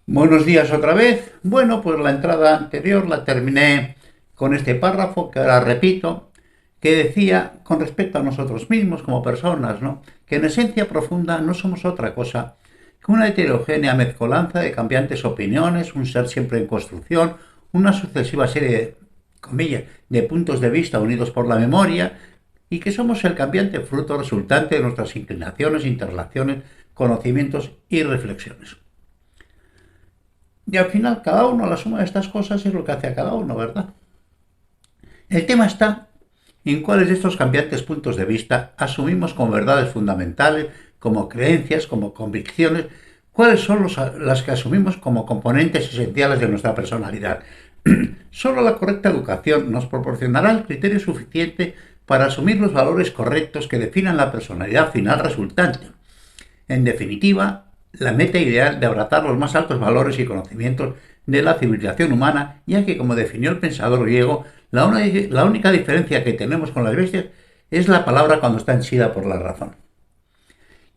Buenos días otra vez. Bueno, pues la entrada anterior la terminé con este párrafo que ahora repito, que decía con respecto a nosotros mismos como personas, ¿no? Que en esencia profunda no somos otra cosa que una heterogénea mezcolanza de cambiantes opiniones, un ser siempre en construcción, una sucesiva serie de, comillas, de puntos de vista unidos por la memoria, y que somos el cambiante fruto resultante de nuestras inclinaciones, interrelaciones, conocimientos y reflexiones. Y al final cada uno, la suma de estas cosas es lo que hace a cada uno, ¿verdad? El tema está en cuáles de estos cambiantes puntos de vista asumimos como verdades fundamentales, como creencias, como convicciones, cuáles son las que asumimos como componentes esenciales de nuestra personalidad. Solo la correcta educación nos proporcionará el criterio suficiente para asumir los valores correctos que definan la personalidad final resultante. En definitiva, la meta ideal de abrazar los más altos valores y conocimientos de la civilización humana, ya que, como definió el pensador griego, la única diferencia que tenemos con las bestias es la palabra cuando está henchida por la razón.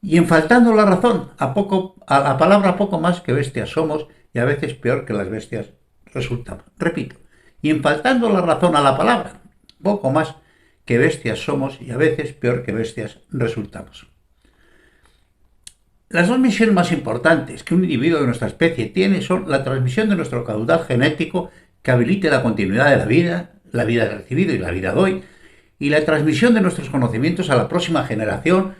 Y en faltando la razón, a la palabra poco más que bestias somos y a veces peor que las bestias resultamos. Repito, y en faltando la razón a la palabra, poco más que bestias somos y a veces peor que bestias resultamos. Las dos misiones más importantes que un individuo de nuestra especie tiene son la transmisión de nuestro caudal genético que habilite la continuidad de la vida recibida y la vida de hoy, y la transmisión de nuestros conocimientos a la próxima generación,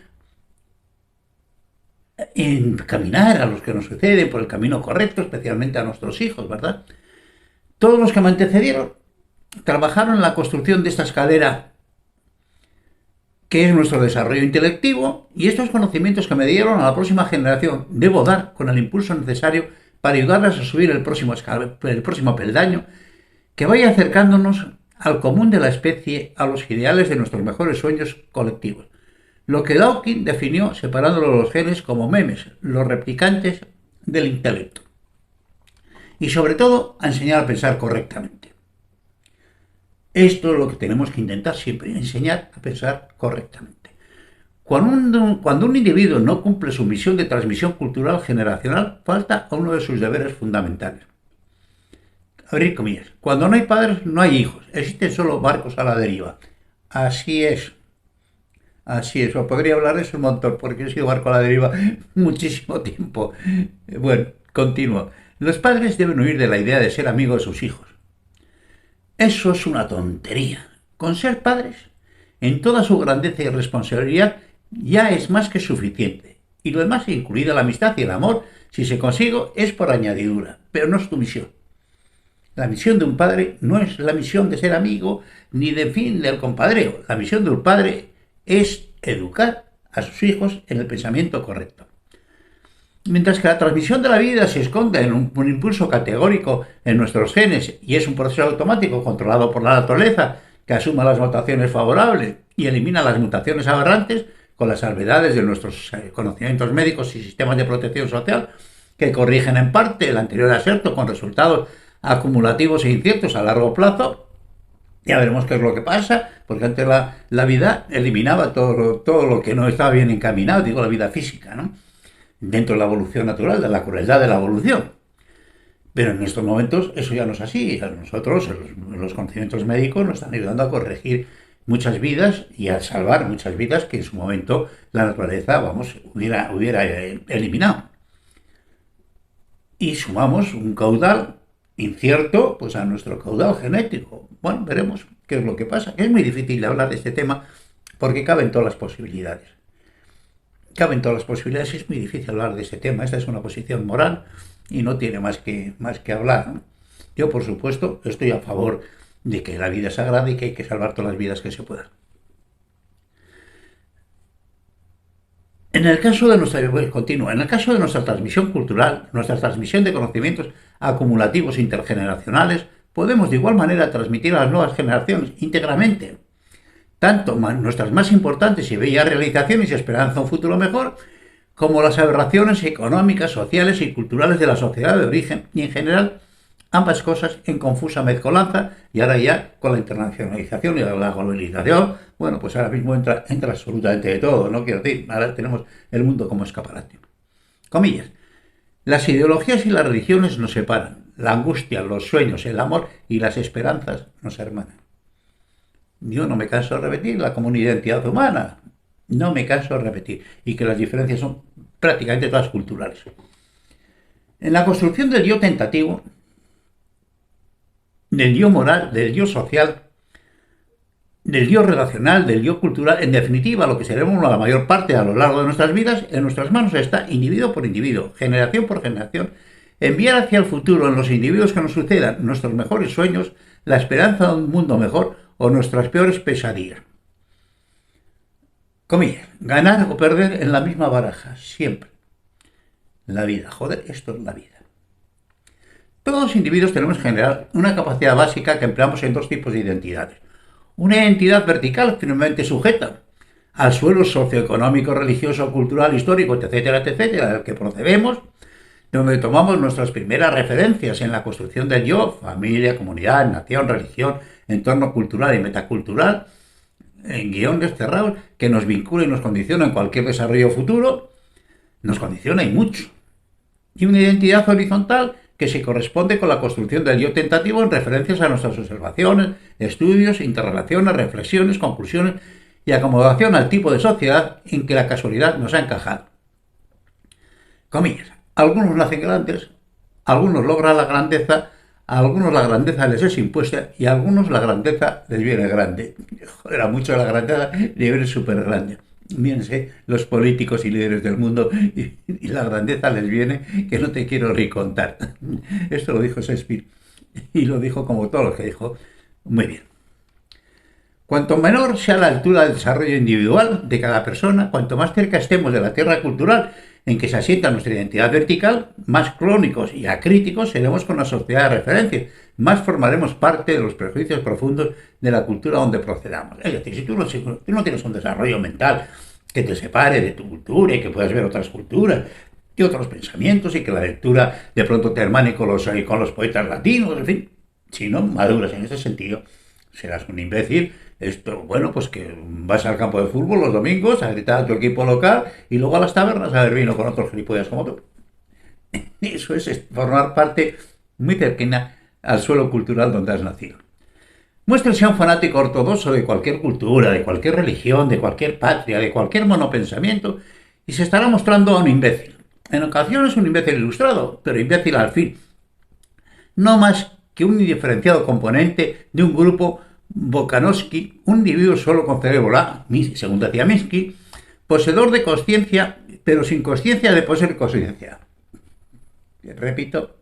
encaminar a los que nos suceden por el camino correcto, especialmente a nuestros hijos, ¿verdad? Todos los que me antecedieron trabajaron en la construcción de esta escalera que es nuestro desarrollo intelectivo, y estos conocimientos que me dieron a la próxima generación debo dar con el impulso necesario para ayudarlas a subir el próximo peldaño que vaya acercándonos al común de la especie, a los ideales de nuestros mejores sueños colectivos. Lo que Dawkins definió separando los genes como memes, los replicantes del intelecto. Y sobre todo, a enseñar a pensar correctamente. Esto es lo que tenemos que intentar siempre, enseñar a pensar correctamente. Cuando un individuo no cumple su misión de transmisión cultural generacional, falta a uno de sus deberes fundamentales. Abrir comillas. Cuando no hay padres, no hay hijos. Existen solo barcos a la deriva. Así es. Así es. O podría hablar de eso un montón, porque he sido barco a la deriva muchísimo tiempo. Bueno, continúo. Los padres deben huir de la idea de ser amigos de sus hijos. Eso es una tontería. Con ser padres, en toda su grandeza y responsabilidad, ya es más que suficiente. Y lo demás, incluida la amistad y el amor, si se consigue, es por añadidura, pero no es tu misión. La misión de un padre no es la misión de ser amigo ni de fin del compadreo. La misión de un padre es educar a sus hijos en el pensamiento correcto. Mientras que la transmisión de la vida se esconde en un impulso categórico en nuestros genes y es un proceso automático controlado por la naturaleza que asuma las mutaciones favorables y elimina las mutaciones aberrantes con las salvedades de nuestros conocimientos médicos y sistemas de protección social que corrigen en parte el anterior aserto con resultados acumulativos e inciertos a largo plazo. Ya veremos qué es lo que pasa, porque antes la vida eliminaba todo lo que no estaba bien encaminado, digo la vida física, ¿no? Dentro de la evolución natural, de la crueldad de la evolución. Pero en estos momentos eso ya no es así. A nosotros, los conocimientos médicos nos están ayudando a corregir muchas vidas y a salvar muchas vidas que en su momento la naturaleza, hubiera eliminado. Y sumamos un caudal incierto pues a nuestro caudal genético. Bueno, veremos qué es lo que pasa. Es muy difícil hablar de este tema porque caben todas las posibilidades. Caben todas las posibilidades, es muy difícil hablar de ese tema. Esta es una posición moral y no tiene más que hablar, ¿no? Yo, por supuesto, estoy a favor de que la vida es sagrada y que hay que salvar todas las vidas que se puedan. En el caso de nuestra transmisión cultural, nuestra transmisión de conocimientos acumulativos intergeneracionales, podemos de igual manera transmitir a las nuevas generaciones íntegramente tanto nuestras más importantes y bellas realizaciones y esperanza a un futuro mejor, como las aberraciones económicas, sociales y culturales de la sociedad de origen y en general ambas cosas en confusa mezcolanza y ahora ya con la internacionalización y la globalización, bueno, pues ahora mismo entra absolutamente de todo, no quiero decir, ahora tenemos el mundo como escaparate. Comillas. Las ideologías y las religiones nos separan. La angustia, los sueños, el amor y las esperanzas nos hermanan. Yo no me canso de repetir, la común identidad humana. No me canso de repetir. Y que las diferencias son prácticamente todas culturales. En la construcción del yo tentativo, del yo moral, del yo social, del yo relacional, del yo cultural, en definitiva, lo que seremos la mayor parte a lo largo de nuestras vidas, en nuestras manos está, individuo por individuo, generación por generación, enviar hacia el futuro en los individuos que nos sucedan nuestros mejores sueños, la esperanza de un mundo mejor o nuestras peores pesadillas. Comillas, ganar o perder en la misma baraja, siempre. La vida, joder, esto es la vida. Todos los individuos tenemos que generar una capacidad básica que empleamos en dos tipos de identidades. Una identidad vertical firmemente sujeta al suelo socioeconómico, religioso, cultural, histórico, etcétera, etcétera, del que procedemos, donde tomamos nuestras primeras referencias en la construcción del yo, familia, comunidad, nación, religión, entorno cultural y metacultural, en guiones cerrados que nos vincula y nos condiciona en cualquier desarrollo futuro, nos condiciona y mucho. Y una identidad horizontal que se corresponde con la construcción del yo tentativo en referencias a nuestras observaciones, estudios, interrelaciones, reflexiones, conclusiones y acomodación al tipo de sociedad en que la casualidad nos ha encajado. Comillas, algunos nacen grandes, algunos logran la grandeza, a algunos la grandeza les es impuesta y a algunos la grandeza les viene grande. Joder, a muchos la grandeza les viene súper grande. Mírense los políticos y líderes del mundo y la grandeza les viene que no te quiero ni contar. Esto lo dijo Shakespeare y lo dijo como todo lo que dijo. Muy bien. Cuanto menor sea la altura del desarrollo individual de cada persona, cuanto más cerca estemos de la tierra cultural en que se asienta nuestra identidad vertical, más crónicos y acríticos seremos con la sociedad de referencia, más formaremos parte de los prejuicios profundos de la cultura donde procedamos. Es decir, si tú no tienes un desarrollo mental que te separe de tu cultura y que puedas ver otras culturas y otros pensamientos y que la lectura de pronto te hermane con los poetas latinos, en fin, si no maduras en ese sentido, serás un imbécil. Esto, bueno, pues que vas al campo de fútbol los domingos a gritar a tu equipo local y luego a las tabernas a beber vino con otros gilipollas como tú. Eso es formar parte muy cercana al suelo cultural donde has nacido. Muéstrese a un fanático ortodoxo de cualquier cultura, de cualquier religión, de cualquier patria, de cualquier monopensamiento y se estará mostrando a un imbécil. En ocasiones un imbécil ilustrado, pero imbécil al fin. No más que un indiferenciado componente de un grupo Bokanovsky, un individuo solo con cerebro A, según decía Minsky, poseedor de conciencia, pero sin conciencia de poseer conciencia. Repito,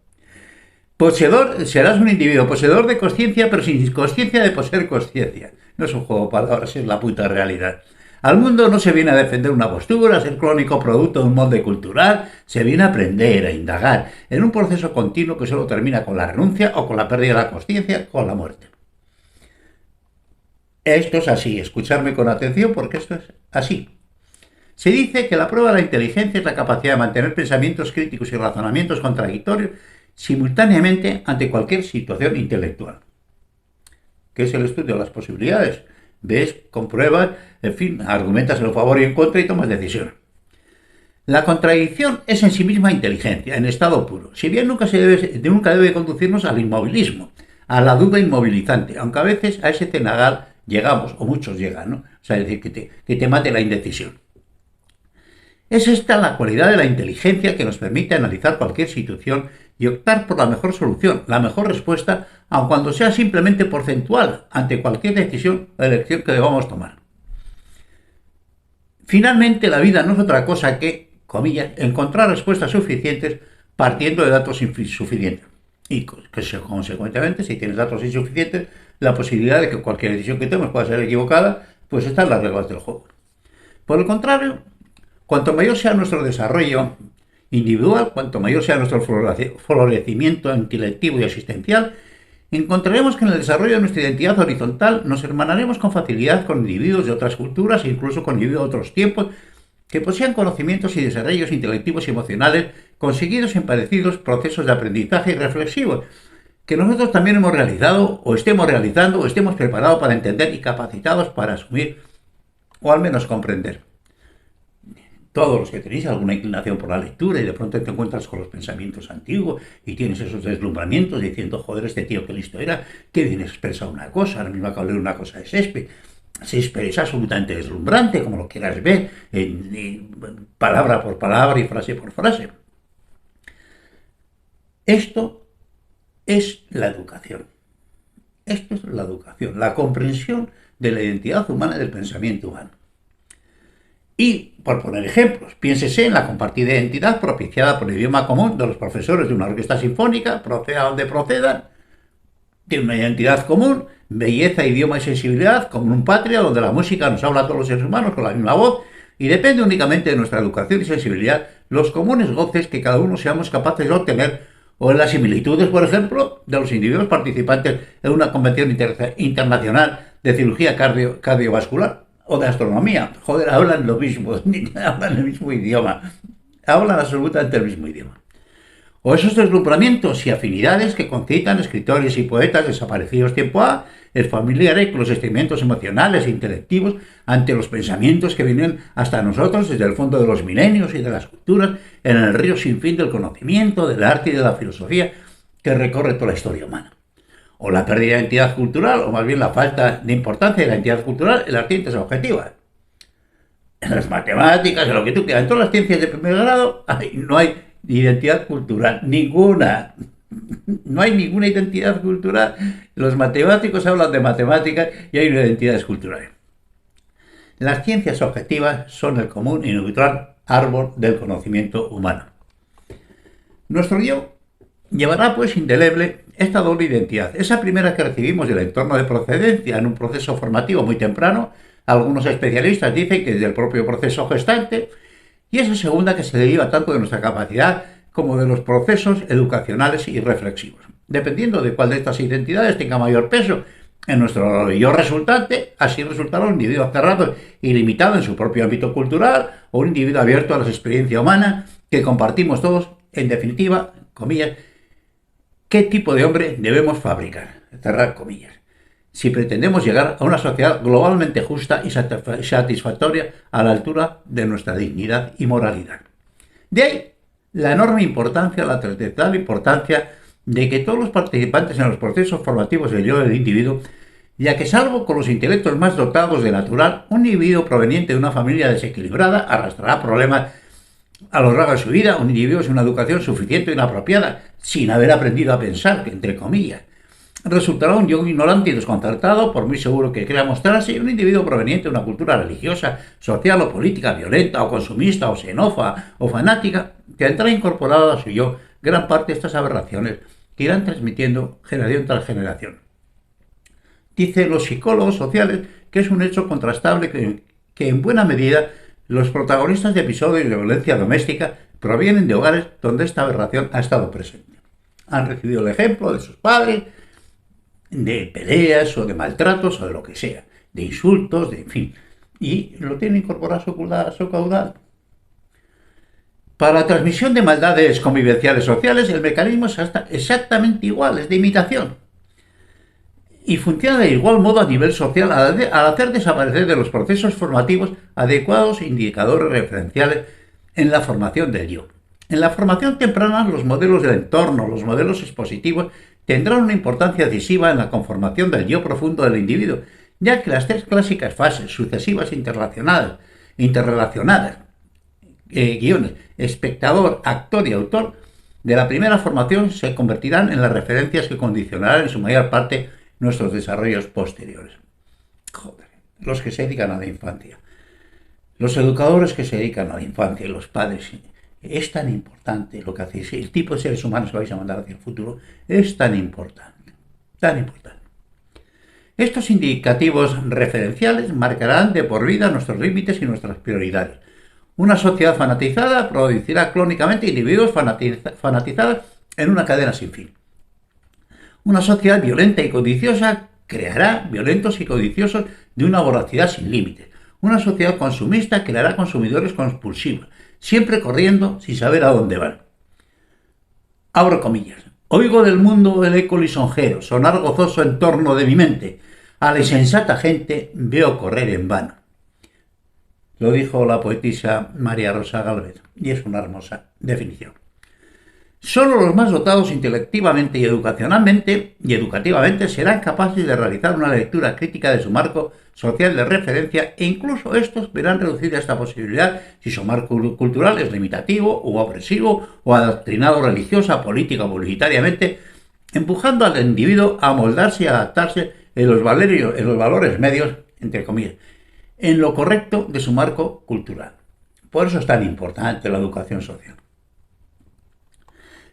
serás un individuo poseedor de conciencia, pero sin conciencia de poseer conciencia. No es un juego de palabras, es la puta realidad. Al mundo no se viene a defender una postura, a ser crónico producto de un molde cultural, se viene a aprender, a indagar, en un proceso continuo que solo termina con la renuncia o con la pérdida de la conciencia, con la muerte. Esto es así, escucharme con atención porque esto es así. Se dice que la prueba de la inteligencia es la capacidad de mantener pensamientos críticos y razonamientos contradictorios simultáneamente ante cualquier situación intelectual. ¿Qué es el estudio de las posibilidades? Ves, compruebas, en fin, argumentas en favor y en contra y tomas decisiones. La contradicción es en sí misma inteligencia, en estado puro. Si bien nunca debe conducirnos al inmovilismo, a la duda inmovilizante, aunque a veces a ese cenagal llegamos, o muchos llegan, ¿no? O sea, es decir, que te mate la indecisión. Es esta la cualidad de la inteligencia que nos permite analizar cualquier situación y optar por la mejor solución, la mejor respuesta, aun cuando sea simplemente porcentual ante cualquier decisión o elección que debamos tomar. Finalmente, la vida no es otra cosa que, comillas, encontrar respuestas suficientes partiendo de datos insuficientes. Y consecuentemente, si tienes datos insuficientes, la posibilidad de que cualquier decisión que tomes pueda ser equivocada, pues están las reglas del juego. Por el contrario, cuanto mayor sea nuestro desarrollo individual, cuanto mayor sea nuestro florecimiento intelectivo y existencial, encontraremos que en el desarrollo de nuestra identidad horizontal nos hermanaremos con facilidad con individuos de otras culturas e incluso con individuos de otros tiempos que posean conocimientos y desarrollos intelectivos y emocionales conseguidos en parecidos procesos de aprendizaje reflexivos que nosotros también hemos realizado o estemos realizando o estemos preparados para entender y capacitados para asumir o al menos comprender. todos los que tenéis alguna inclinación por la lectura y de pronto te encuentras con los pensamientos antiguos y tienes esos deslumbramientos diciendo, joder, este tío qué listo era, qué bien expresa una cosa, ahora mismo acabo de leer una cosa de Shakespeare. Shakespeare es absolutamente deslumbrante, como lo quieras ver, palabra por palabra y frase por frase. Esto es la educación. Esto es la educación, la comprensión de la identidad humana y del pensamiento humano. Y, por poner ejemplos, piénsese en la compartida identidad propiciada por el idioma común de los profesores de una orquesta sinfónica, proceda donde procedan, tiene una identidad común, belleza, idioma y sensibilidad, común patria, donde la música nos habla a todos los seres humanos con la misma voz, y depende únicamente de nuestra educación y sensibilidad los comunes goces que cada uno seamos capaces de obtener, o en las similitudes, por ejemplo, de los individuos participantes en una convención internacional de cirugía cardiovascular o de astronomía. Joder, hablan lo mismo, hablan el mismo idioma, hablan absolutamente el mismo idioma. O esos deslumbramientos y afinidades que concitan escritores y poetas desaparecidos tiempo A, es familiares con los sentimientos emocionales e intelectivos ante los pensamientos que vienen hasta nosotros desde el fondo de los milenios y de las culturas en el río sin fin del conocimiento, del arte y de la filosofía que recorre toda la historia humana. O la pérdida de identidad cultural, o más bien la falta de importancia de la identidad cultural en las ciencias objetivas. En las matemáticas, en lo que tú quieras, en todas las ciencias de primer grado, no hay identidad cultural, ninguna. No hay ninguna identidad cultural. Los matemáticos hablan de matemáticas y hay identidades culturales. Las ciencias objetivas son el común y neutral árbol del conocimiento humano. Nuestro yo llevará pues indeleble esta doble identidad. Esa primera que recibimos del entorno de procedencia en un proceso formativo muy temprano, algunos especialistas dicen que desde el propio proceso gestante, y esa segunda que se deriva tanto de nuestra capacidad como de los procesos educacionales y reflexivos. Dependiendo de cuál de estas identidades tenga mayor peso en nuestro yo resultante, así resultará un individuo cerrado y limitado en su propio ámbito cultural o un individuo abierto a la experiencia humana que compartimos todos, en definitiva, comillas, ¿qué tipo de hombre debemos fabricar? Cerrar comillas. Si pretendemos llegar a una sociedad globalmente justa y satisfactoria a la altura de nuestra dignidad y moralidad. De ahí la enorme importancia, la trascendental importancia de que todos los participantes en los procesos formativos del yo del individuo, ya que salvo con los intelectos más dotados de natural, un individuo proveniente de una familia desequilibrada arrastrará problemas a lo largo de su vida, un individuo sin una educación suficiente e inapropiada, sin haber aprendido a pensar, entre comillas. Resultará un yo ignorante y desconcertado, por muy seguro que crea mostrarse, un individuo proveniente de una cultura religiosa, social o política violenta o consumista o xenófoba o fanática, que tendrá incorporado a su yo gran parte de estas aberraciones que irán transmitiendo generación tras generación. Dicen los psicólogos sociales que es un hecho contrastable que en buena medida los protagonistas de episodios de violencia doméstica provienen de hogares donde esta aberración ha estado presente. Han recibido el ejemplo de sus padres, de peleas o de maltratos o de lo que sea, de insultos, en fin, y lo tienen incorporado a su caudal. Para la transmisión de maldades convivenciales sociales, el mecanismo es exactamente igual, es de imitación. Y funciona de igual modo a nivel social al hacer desaparecer de los procesos formativos adecuados indicadores referenciales en la formación del yo. En la formación temprana, los modelos del entorno, los modelos expositivos, tendrán una importancia decisiva en la conformación del yo profundo del individuo, ya que las tres clásicas fases sucesivas interrelacionadas, guiones, espectador, actor y autor, de la primera formación se convertirán en las referencias que condicionarán en su mayor parte nuestros desarrollos posteriores. Joder, los que se dedican a la infancia, los educadores que se dedican a la infancia y los padres, es tan importante lo que hacéis, el tipo de seres humanos que vais a mandar hacia el futuro es tan importante, tan importante. Estos indicativos referenciales marcarán de por vida nuestros límites y nuestras prioridades. Una sociedad fanatizada producirá clónicamente individuos fanatizados en una cadena sin fin. Una sociedad violenta y codiciosa creará violentos y codiciosos de una voracidad sin límites. Una sociedad consumista creará consumidores compulsivos, siempre corriendo sin saber a dónde van. Abro comillas. Oigo del mundo el eco lisonjero, sonar gozoso en torno de mi mente. A la insensata gente veo correr en vano. Lo dijo la poetisa María Rosa Galvez, y es una hermosa definición. Solo los más dotados intelectivamente y educativamente serán capaces de realizar una lectura crítica de su marco social de referencia, e incluso estos verán reducida esta posibilidad si su marco cultural es limitativo o opresivo o adoctrinado religiosa, política o publicitariamente, empujando al individuo a moldarse y adaptarse en los valores medios, entre comillas, en lo correcto de su marco cultural. Por eso es tan importante la educación social.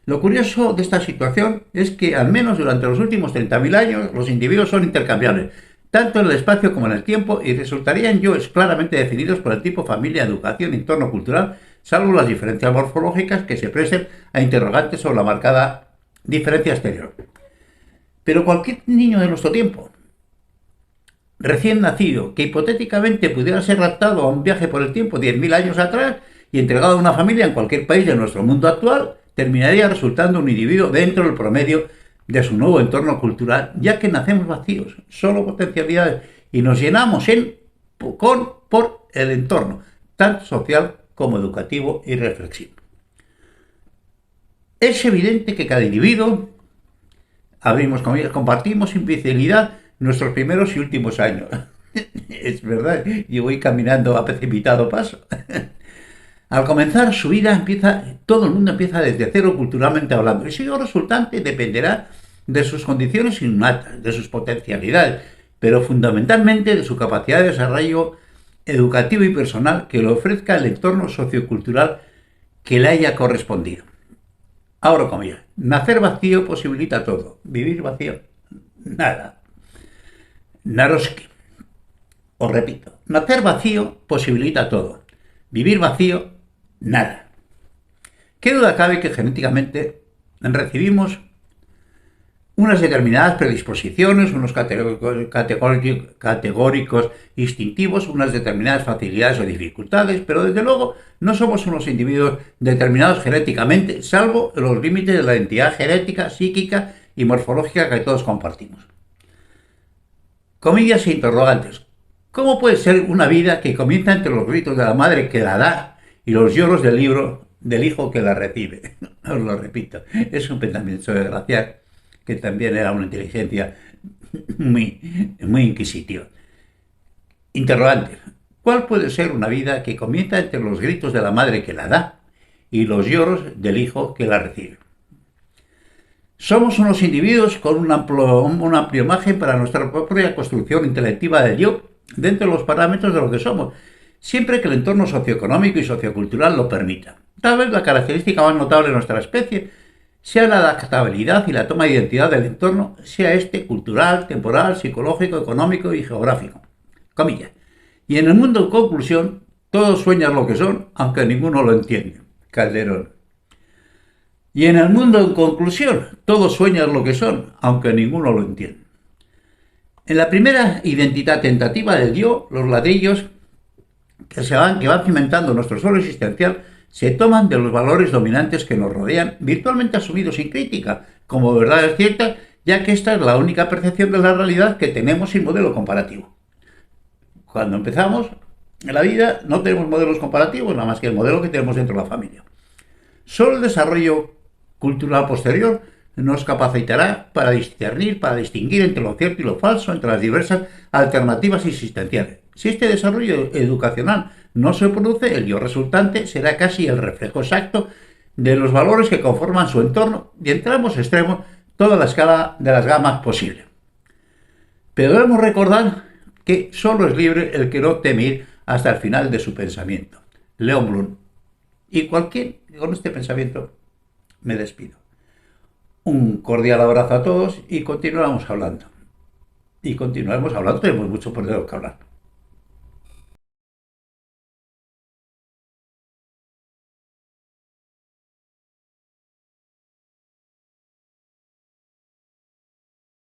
Lo curioso de esta situación es que, al menos durante los últimos 30.000 años, los individuos son intercambiables, tanto en el espacio como en el tiempo, y resultarían yoes claramente definidos por el tipo familia, educación y entorno cultural, salvo las diferencias morfológicas que se presten a interrogantes sobre la marcada diferencia exterior. Pero cualquier niño de nuestro tiempo, recién nacido, que hipotéticamente pudiera ser raptado a un viaje por el tiempo 10.000 años atrás y entregado a una familia en cualquier país de nuestro mundo actual, terminaría resultando un individuo dentro del promedio de su nuevo entorno cultural, ya que nacemos vacíos, solo potencialidades, y nos llenamos por el entorno, tanto social como educativo y reflexivo. Es evidente que cada individuo, abrimos comillas, compartimos sin fidelidad nuestros primeros y últimos años. Es verdad, yo voy caminando a precipitado paso. Al comenzar su vida todo el mundo empieza desde cero culturalmente hablando, y su resultante dependerá de sus condiciones innatas, de sus potencialidades, pero fundamentalmente de su capacidad de desarrollo educativo y personal que le ofrezca el entorno sociocultural que le haya correspondido. Ahora, comillas, nacer vacío posibilita todo, vivir vacío, nada. Naroski. Os repito, nacer vacío posibilita todo, vivir vacío, nada. ¿Qué duda cabe que genéticamente recibimos unas determinadas predisposiciones, unos categóricos instintivos, unas determinadas facilidades o dificultades, pero desde luego no somos unos individuos determinados genéticamente, salvo los límites de la identidad genética, psíquica y morfológica que todos compartimos? Comillas e interrogantes. ¿Cómo puede ser una vida que comienza entre los gritos de la madre que la da y los lloros del hijo que la recibe? Os lo repito, es un pensamiento desgraciado que también era una inteligencia muy inquisitiva. Interrogante. ¿Cuál puede ser una vida que comienza entre los gritos de la madre que la da y los lloros del hijo que la recibe? Somos unos individuos con un amplio margen para nuestra propia construcción intelectiva del yo, dentro de los parámetros de lo que somos, siempre que el entorno socioeconómico y sociocultural lo permita. Tal vez la característica más notable de nuestra especie sea la adaptabilidad y la toma de identidad del entorno, sea este cultural, temporal, psicológico, económico y geográfico. Comillas. Y en el mundo, en conclusión, todos sueñan lo que son, aunque ninguno lo entiende. Calderón. Y en el mundo, en conclusión, todos sueñan lo que son, aunque ninguno lo entiende. En la primera identidad tentativa del yo, los ladrillos que van cimentando nuestro suelo existencial se toman de los valores dominantes que nos rodean, virtualmente asumidos sin crítica, como verdades ciertas, ya que esta es la única percepción de la realidad que tenemos sin modelo comparativo. Cuando empezamos en la vida no tenemos modelos comparativos, nada más que el modelo que tenemos dentro de la familia. Solo el desarrollo cultural posterior nos capacitará para discernir, para distinguir entre lo cierto y lo falso, entre las diversas alternativas existenciales. Si este desarrollo educacional no se produce, el yo resultante será casi el reflejo exacto de los valores que conforman su entorno, y entre ambos extremos toda la escala de las gamas posibles. Pero debemos recordar que solo es libre el que no teme ir hasta el final de su pensamiento. Leon Blum. Y con este pensamiento me despido. Un cordial abrazo a todos y continuamos hablando. Y continuaremos hablando, tenemos mucho por lo que hablar.